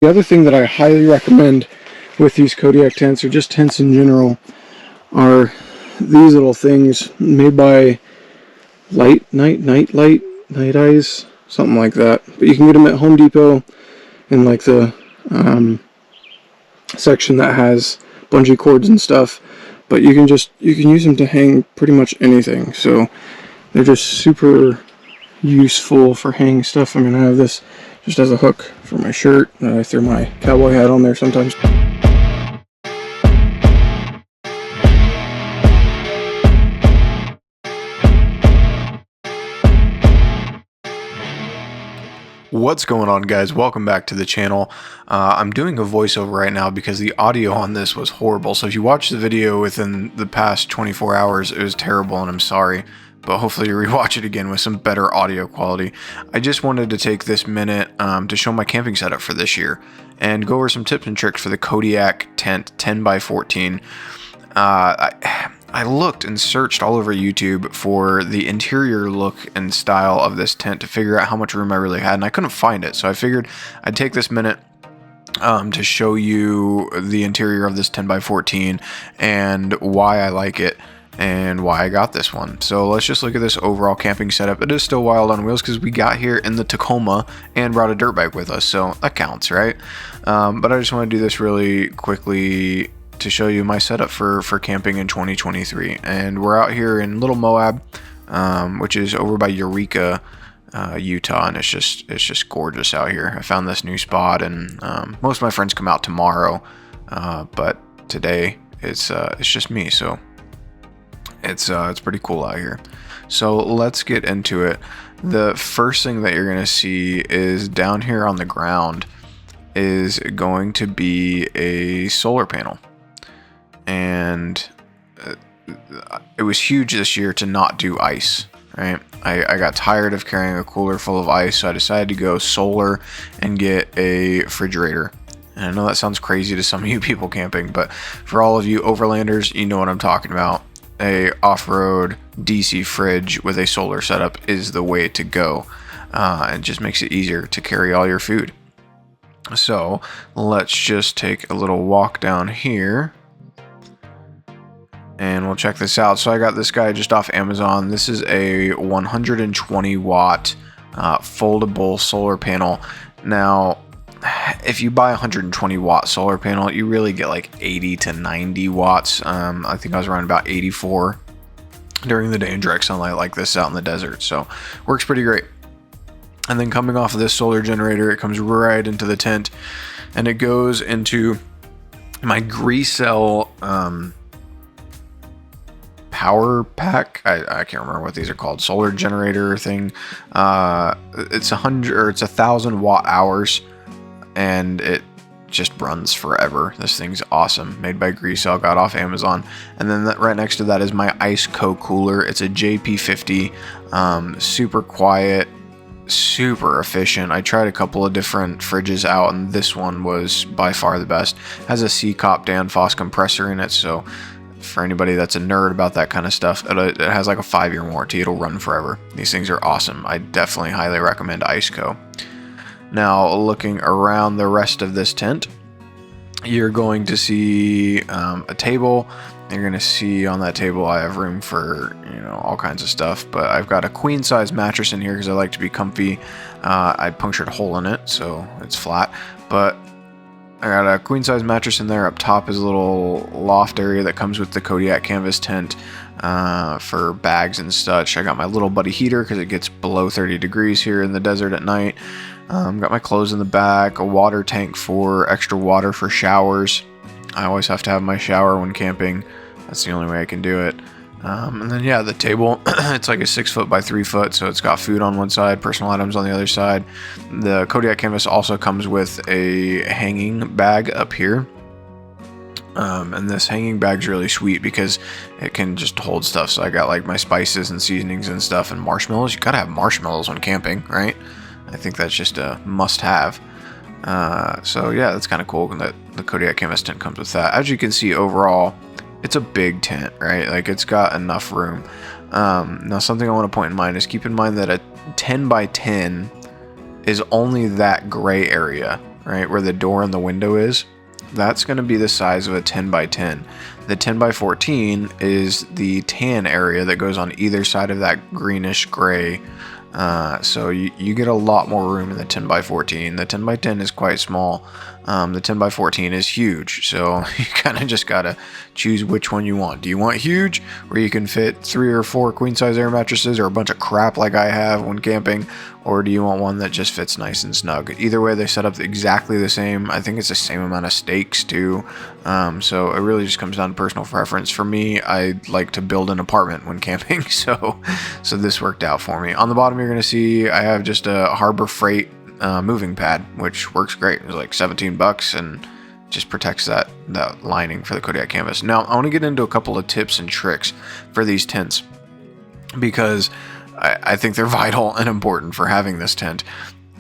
The other thing that I highly recommend with these Kodiak tents, or just tents in general, are these little things made by Night Eyes, something like that. But you can get them at Home Depot in like the section that has bungee cords and stuff. But you can use them to hang pretty much anything. So they're just super useful for hanging stuff. I mean, I have this just as a hook for my shirt. I throw my cowboy hat on there sometimes. What's going on, guys? Welcome back to the channel. I'm doing a voiceover right now because the audio on this was horrible. So if you watched the video within the past 24 hours, it was terrible and I'm sorry. But hopefully you rewatch it again with some better audio quality. I just wanted to take this minute to show my camping setup for this year and go over some tips and tricks for the Kodiak tent 10x14. I looked and searched all over YouTube for the interior look and style of this tent to figure out how much room I really had, and I couldn't find it. So I figured I'd take this minute to show you the interior of this 10x14 and why I like it and why I got this one. So let's just look at this overall camping setup. It is still wild on wheels because we got here in the Tacoma and brought a dirt bike with us, so that counts, right? But I just want to do this really quickly to show you my setup for camping in 2023. And we're out here in Little Moab, which is over by Eureka, Utah, and it's just gorgeous out here. I found this new spot, and most of my friends come out tomorrow, but today it's just me, so it's pretty cool out here. So let's get into it. The first thing that you're gonna see is down here on the ground is going to be a solar panel. And it was huge this year to not do ice, right? I got tired of carrying a cooler full of ice, so I decided to go solar and get a refrigerator. And I know that sounds crazy to some of you people camping, but for all of you overlanders, you know what I'm talking about. A off-road DC fridge with a solar setup is the way to go. It just makes it easier to carry all your food. So let's just take a little walk down here and we'll check this out. So I got this guy just off Amazon. This is a 120 watt foldable solar panel. Now, if you buy a 120 watt solar panel, you really get like 80 to 90 watts. I think I was around about 84 during the day in direct sunlight like this out in the desert. So works pretty great. And then coming off of this solar generator, it comes right into the tent and it goes into my Gree-Cell power pack. I can't remember what these are called. Solar generator thing. It's 1,000 watt hours, and it just runs forever. This thing's awesome. Made by Gree-Cell, got off Amazon. And then right next to that is my Ice Co cooler. It's a JP50. Super quiet, super efficient. I tried a couple of different fridges out, and this one was by far the best. Has a C-Cop Danfoss compressor in it, so for anybody that's a nerd about that kind of stuff, it has like a 5-year warranty. It'll run forever. These things are awesome. I definitely highly recommend Ice Co. Now, looking around the rest of this tent, you're going to see a table. You're going to see on that table I have room for, all kinds of stuff, but I've got a queen size mattress in here because I like to be comfy. I punctured a hole in it so it's flat, but I got a queen size mattress in there. Up top is a little loft area that comes with the Kodiak Canvas tent for bags and such. I got my little buddy heater because it gets below 30 degrees here in the desert at night. Got my clothes in the back, a water tank for extra water for showers. I always have to have my shower when camping. That's the only way I can do it. And then yeah, the table, it's like a 6 foot by 3 foot, so it's got food on one side, personal items on the other side. The Kodiak Canvas also comes with a hanging bag up here. And this hanging bag's really sweet because it can just hold stuff. So I got like my spices and seasonings and stuff, and marshmallows. You gotta have marshmallows when camping, right? I think that's just a must have. So yeah, that's kind of cool that the Kodiak Canvas tent comes with that. As you can see overall, it's a big tent, right? Like it's got enough room. Now something I want to point in mind is keep in mind that a 10x10 is only that gray area. right, where the door and the window is, that's going to be the size of a 10 by 10. The 10 by 14 is the tan area that goes on either side of that greenish gray. So you get a lot more room in the 10 by 14. The 10 by 10 is quite small. The 10 by 14 is huge. So you kind of just got to choose which one you want. Do you want huge, where you can fit 3 or 4 queen size air mattresses or a bunch of crap like I have when camping? Or do you want one that just fits nice and snug? Either way, they set up exactly the same. I think it's the same amount of stakes too. So it really just comes down to personal preference. For me, I like to build an apartment when camping. So this worked out for me. On the bottom, you're going to see I have just a Harbor Freight moving pad, which works great. It was like $17 and just protects that lining for the Kodiak Canvas. Now, I want to get into a couple of tips and tricks for these tents, because I think they're vital and important for having this tent.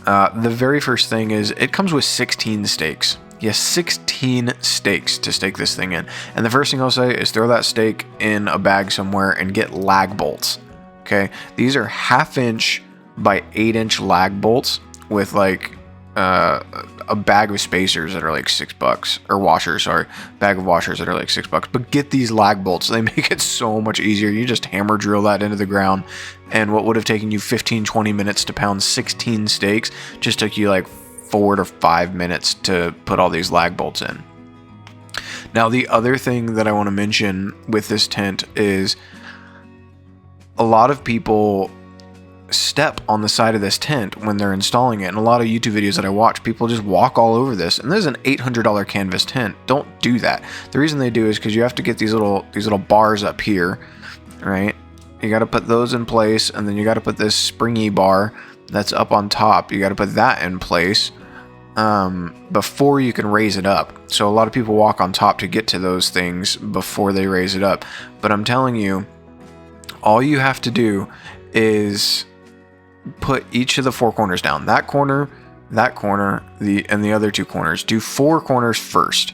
The very first thing is it comes with 16 stakes. Yes, 16 stakes to stake this thing in. And the first thing I'll say is throw that stake in a bag somewhere and get lag bolts. Okay, these are 1/2 inch by 8 inch lag bolts with like a bag of spacers that are like $6, or washers, sorry, bag of washers that are like $6. But get these lag bolts; they make it so much easier. You just hammer drill that into the ground, and what would have taken you 15-20 minutes to pound 16 stakes just took you like 4 to 5 minutes to put all these lag bolts in. Now, the other thing that I want to mention with this tent is a lot of people step on the side of this tent when they're installing it. And a lot of YouTube videos that I watch, people just walk all over this. And this is an $800 canvas tent. Don't do that. The reason they do is because you have to get these little bars up here, right? You got to put those in place, and then you got to put this springy bar that's up on top. You got to put that in place before you can raise it up. So a lot of people walk on top to get to those things before they raise it up. But I'm telling you, all you have to do is put each of the 4 corners down. That corner, and the other 2 corners. Do 4 corners first.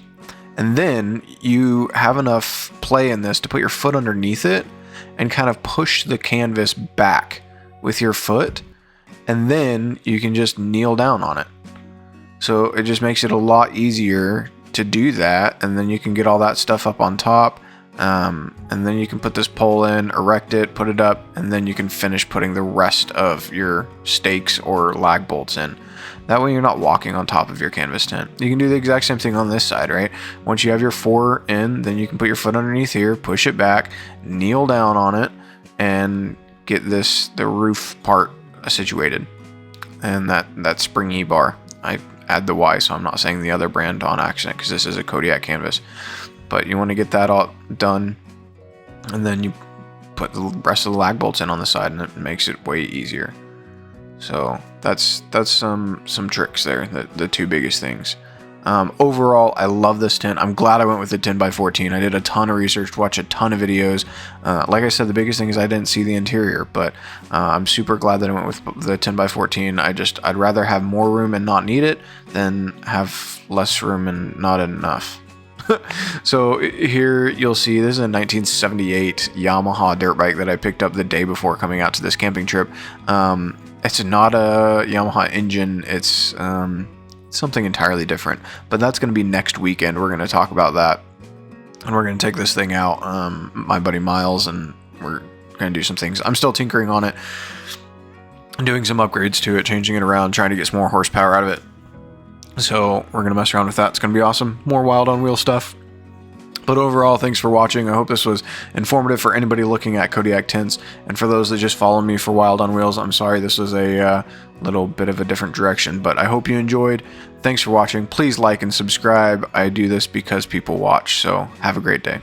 And then you have enough play in this to put your foot underneath it and kind of push the canvas back with your foot. And then you can just kneel down on it. So it just makes it a lot easier to do that. And then you can get all that stuff up on top. And then you can put this pole in, erect it, put it up, and then you can finish putting the rest of your stakes or lag bolts in. That way you're not walking on top of your canvas tent. You can do the exact same thing on this side, right? Once you have your 4 in, then you can put your foot underneath here, push it back, kneel down on it, and get the roof part situated. And that springy bar. I add the Y, so I'm not saying the other brand on accident, because this is a Kodiak Canvas. But you want to get that all done, and then you put the rest of the lag bolts in on the side, and it makes it way easier. So that's some tricks there, the 2 biggest things. Overall, I love this tent. I'm glad I went with the 10 by 14. I did a ton of research, watched a ton of videos. Like I said, the biggest thing is I didn't see the interior, but I'm super glad that I went with the 10 by 14. I'd rather have more room and not need it than have less room and not enough. So here you'll see this is a 1978 Yamaha dirt bike that I picked up the day before coming out to this camping trip. It's not a Yamaha engine, it's something entirely different, but that's going to be next weekend. We're going to talk about that, and we're going to take this thing out, my buddy Miles, and we're going to do some things. I'm still tinkering on it, doing some upgrades to it, changing it around, trying to get some more horsepower out of it. So we're going to mess around with that. It's going to be awesome. More Wild on Wheel stuff. But overall, thanks for watching. I hope this was informative for anybody looking at Kodiak tents. And for those that just follow me for Wild on Wheels, I'm sorry this was a little bit of a different direction. But I hope you enjoyed. Thanks for watching. Please like and subscribe. I do this because people watch. So have a great day.